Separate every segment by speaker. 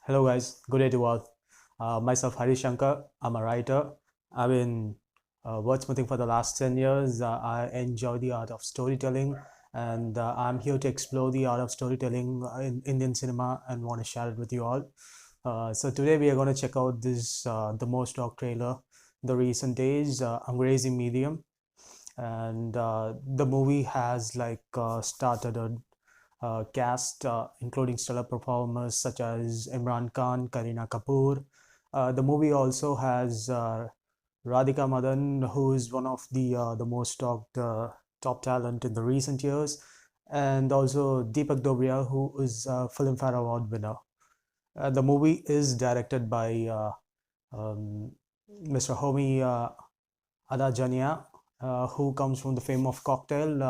Speaker 1: Hello guys, good day to all. Myself Hari Shankar, I'm a writer. I've been wordsmithing for the last 10 years. I enjoy the art of storytelling and I'm here to explore the art of storytelling in Indian cinema and want to share it with you all. So today we are going to check out this the most talked trailer the recent days, Angrezi Medium, and the movie has started a cast including stellar performers such as Imran Khan, Kareena Kapoor. The movie also has Radhika Madan, who is one of the most talked top talent in the recent years, and also Deepak Dobriyal, who is a Filmfare Award winner. The movie is directed by Mr. Homi Adajania, who comes from the fame of Cocktail.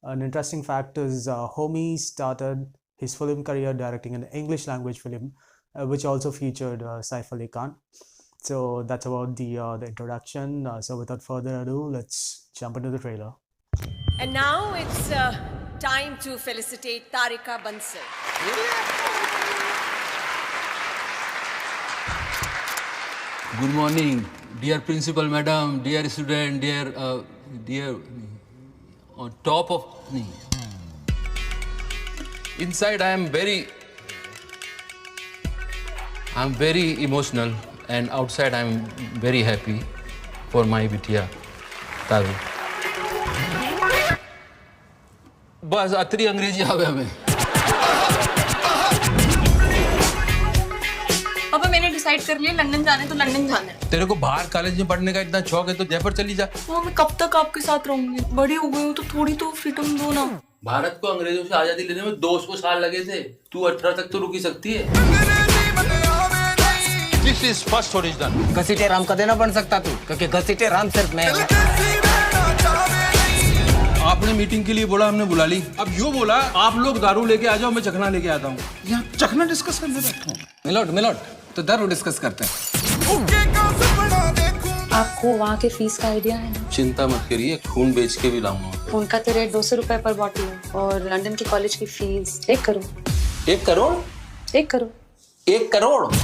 Speaker 1: An interesting fact is Homi started his film career directing an English language film, which also featured Saif Ali Khan. So that's about the introduction. So without further ado, let's jump into the trailer.
Speaker 2: And now it's time to felicitate Tarika Bansal.
Speaker 3: Good morning, dear principal madam, dear student, dear on top of me. Inside I am very emotional and outside I am very happy for my बिटिया तारू. बस अतरी अंग्रेजी आवे हमें.
Speaker 4: पापा मैंने decide कर लिया लंदन जाना है तो लंदन जाना है.
Speaker 3: तेरे को बाहर कॉलेज में पढ़ने का इतना शौक है तो जयपुर चली जा.
Speaker 4: वो मैं कब तक आपके साथ रहूंगी? बड़ी हो गई हूँ तो थोड़ी तो फ्रीडम दो ना.
Speaker 3: भारत को अंग्रेजों से आजादी लेने में 200 साल लगे थे. तू 18 तक तो रुक ही सकती है. This is first original.
Speaker 5: घसीटे Ram का देना बन सकता तू, क्योंकि घसीटे राम सिर्फ मैं हूँ.
Speaker 3: आपने मीटिंग के लिए बोला, हमने बुला ली. अब यूँ बोला आप लोग दारू लेके आ जाओ, मैं चखना लेके आता हूँ. यहाँ चखना डिस्कस करने बैठा हूँ.
Speaker 5: मिलोट तो दारू डिस्कस करते हैं.
Speaker 4: आपको वहाँ के फीस का आइडिया है ना?
Speaker 3: चिंता मत करिए, खून बेच के भी लाऊंगा.
Speaker 4: उनका तो रेट 200 रुपए पर बॉटल है और लंदन के कॉलेज की फीस 1 करोड़.
Speaker 3: 1 करोड़?
Speaker 4: 1 करोड़.
Speaker 3: 1 करोड़?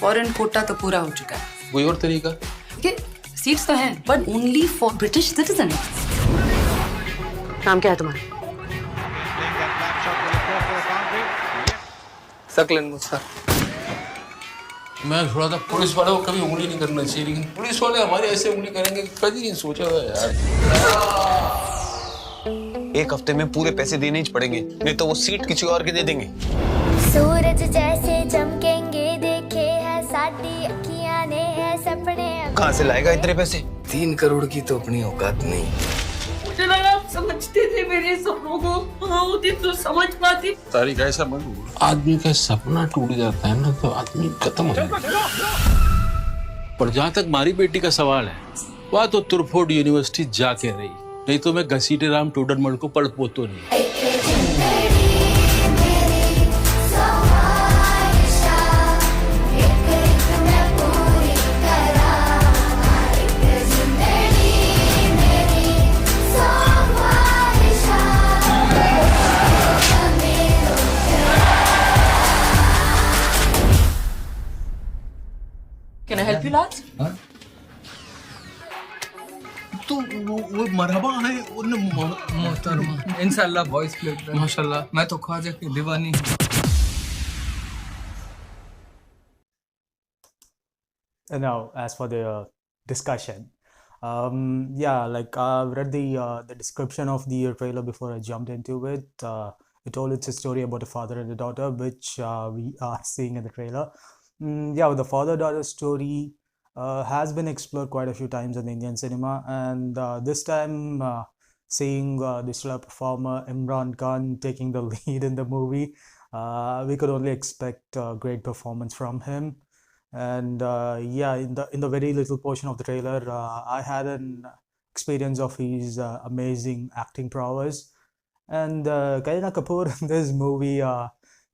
Speaker 4: फॉरेन कोटा तो पूरा हो चुका है.
Speaker 3: कोई और तरीका?
Speaker 4: कि सीट्स तो हैं but only for British citizen. नाम क्या है तुम्हारा?
Speaker 5: सकलन मुस्तार.
Speaker 3: मैं थोड़ा था पुलिस वालों को कभी उंगली नहीं करना चाहिए, लेकिन पुलिस वाले हमारे ऐसे उंगली करेंगे कभी नहीं सोचा था यार.
Speaker 6: 1 हफ्ते में पूरे पैसे देने ही पड़ेंगे, नहीं तो वो सीट किसी और के दे देंगे.
Speaker 7: सूरज जैसे चमकेंगे देखे है साडी अखियां ने है सपने.
Speaker 6: कहाँ से लाएगा इतने पैसे?
Speaker 5: 3 करोड़ की तो अपनी औकात नहीं.
Speaker 4: मुझे लगा आप समझते थे मेरे सपनों को. हाँ होती तो समझ पाती.
Speaker 3: तारीख ऐसा मत बोल. आदमी का सपना टूट जाता है ना तो आदमी खत्म हो जाता है. पर जहाँ तक हमारी बेटी का सवाल है, वह तो तुरफोर्ड यूनिवर्सिटी जाके रही, नहीं तो मैं घसीटे राम टोडरमल को पढ़ पोतो नहीं.
Speaker 4: Can I help you lads?
Speaker 3: तो वो मरहबा है
Speaker 5: मोहतरमा इंशाल्लाह वॉइस प्लेट माशाल्लाह. मैं तो ख्वाजा की दीवानी.
Speaker 1: And now, as for the discussion, I've read the description of the trailer before I jumped into it. It told it's a story about a father and a daughter, which we are seeing in the trailer. The father-daughter story has been explored quite a few times in Indian cinema, and this time seeing the stellar performer Imran Khan taking the lead in the movie, we could only expect a great performance from him. And in the very little portion of the trailer, I had an experience of his amazing acting prowess. And Kareena Kapoor in this movie,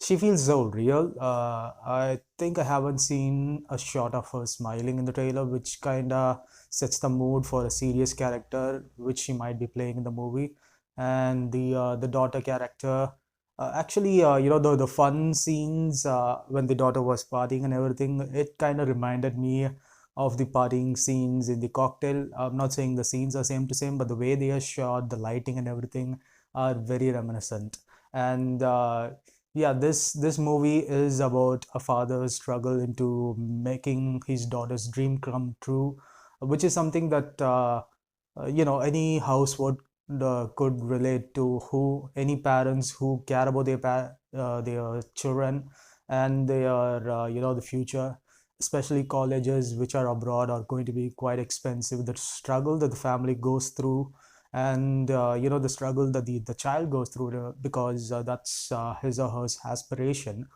Speaker 1: she feels so real. I think I haven't seen a shot of her smiling in the trailer, which kind of sets the mood for a serious character, which she might be playing in the movie. And the daughter character, actually, the fun scenes when the daughter was partying and everything, it kind of reminded me of the partying scenes in the cocktail. I'm not saying the scenes are same to same, but the way they are shot, the lighting and everything are very reminiscent. And yeah, this movie is about a father's struggle into making his daughter's dream come true, which is something that any household could relate to. Who any parents who care about their children and their the future, especially colleges which are abroad, are going to be quite expensive. The struggle that the family goes through, and the struggle that the child goes through, because that's his or her aspiration.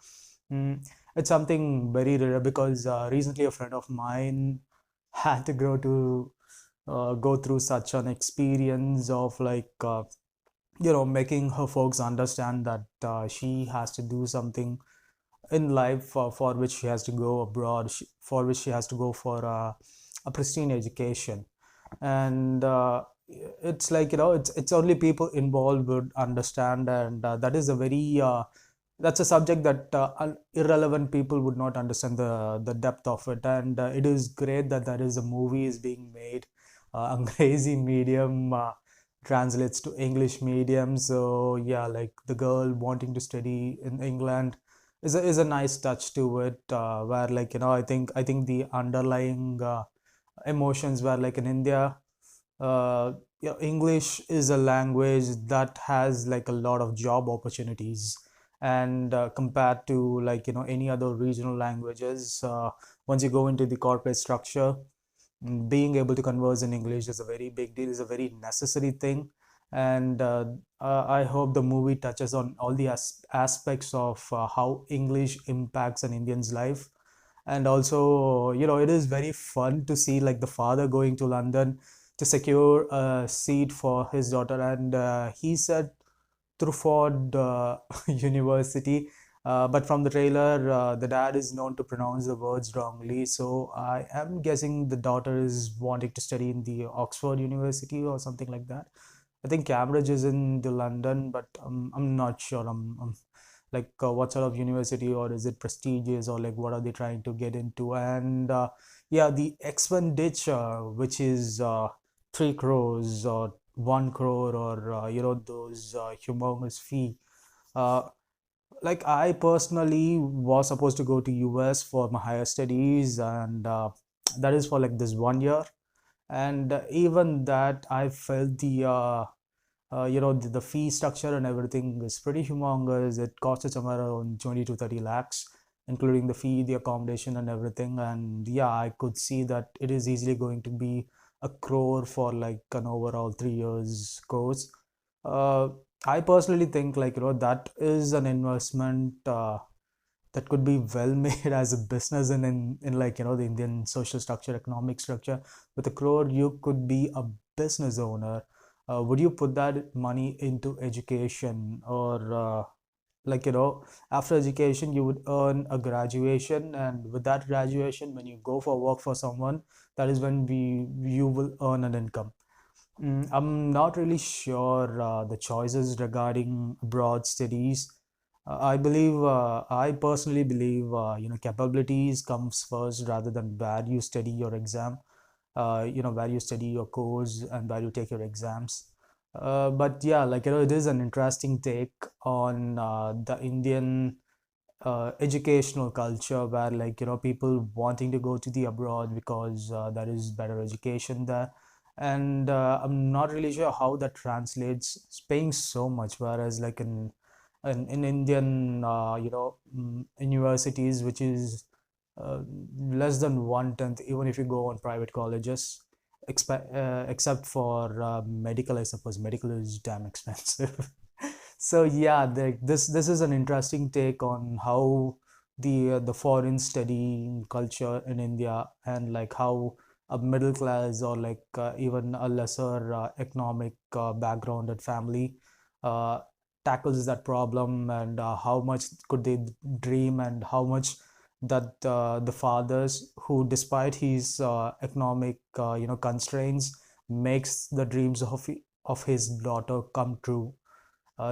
Speaker 1: It's something very rare, because recently a friend of mine had to go through such an experience of like making her folks understand that she has to do something in life, for which she has to go abroad, for which she has to go for a pristine education. And it's like, it's only people involved would understand. And that is a very that's a subject that irrelevant people would not understand the depth of it. And it is great that there is a movie is being made. Angrezi Medium translates to English medium. So yeah, like the girl wanting to study in England is a nice touch to it, where like I think the underlying emotions were like in India. English is a language that has like a lot of job opportunities, and compared to like any other regional languages, once you go into the corporate structure, being able to converse in English is a very big deal, is a very necessary thing. And I hope the movie touches on all the aspects of how English impacts an Indian's life. And also, it is very fun to see like the father going to London to secure a seat for his daughter. And he said Truffaut University. But from the trailer, the dad is known to pronounce the words wrongly. So I am guessing the daughter is wanting to study in the Oxford University or something like that. I think Cambridge is in the London, but I'm not sure. I'm like what sort of university, or is it prestigious, or like what are they trying to get into? And yeah, the expenditure, which is 3 crores or 1 crore, or those humongous fee. Uh, like I personally was supposed to go to US for my higher studies, and that is for like this 1 year. And even that, I felt the fee structure and everything is pretty humongous. It costed somewhere around 20 to 30 lakhs, including the fee, the accommodation, and everything. And yeah, I could see that it is easily going to be a crore for like an overall 3 years course. Uh, I personally think like that is an investment that could be well made as a business, in like the Indian social structure, economic structure. With a crore, you could be a business owner. Would you put that money into education, or like after education you would earn a graduation, and with that graduation, when you go for work for someone, that is when you will earn an income. I'm not really sure the choices regarding abroad studies. I personally believe, capabilities comes first rather than where you study your exam, where you study your course and where you take your exams. But yeah, like, it is an interesting take on the Indian educational culture, where like people wanting to go to the abroad because there is better education there. And I'm not really sure how that translates, it's paying so much, whereas like in Indian universities, which is uh, less than 1/10, even if you go on private colleges, except for medical. I suppose medical is damn expensive. So yeah, this is an interesting take on how the foreign studying culture in India, and like how a middle class, or like even a lesser economic backgrounded family uh, tackles that problem, and how much could they dream, and how much that the fathers who, despite his economic constraints, makes the dreams of his daughter come true.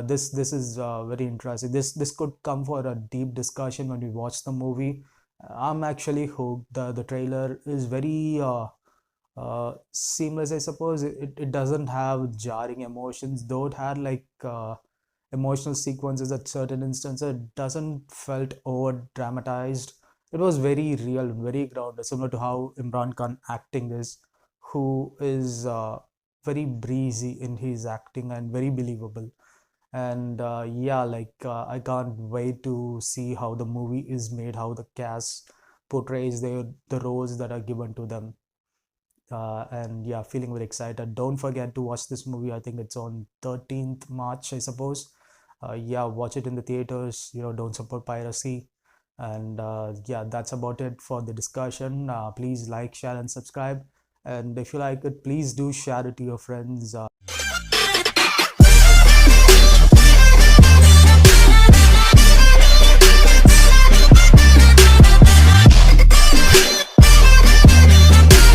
Speaker 1: This is very interesting. This could come for a deep discussion when we watch the movie. I'm actually hooked. The trailer is very seamless, I suppose. It doesn't have jarring emotions, though it had like emotional sequences at certain instances. It doesn't felt over dramatized. It was very real, very grounded, similar to how Imran Khan acting is, who is very breezy in his acting and very believable. And yeah, like I can't wait to see how the movie is made, how the cast portrays the roles that are given to them. And yeah, feeling very excited. Don't forget to watch this movie. I think it's on 13th March, I suppose. Yeah, watch it in the theaters. Don't support piracy. And yeah, that's about it for the discussion. Please like, share, and subscribe. And if you like it, please do share it to your friends.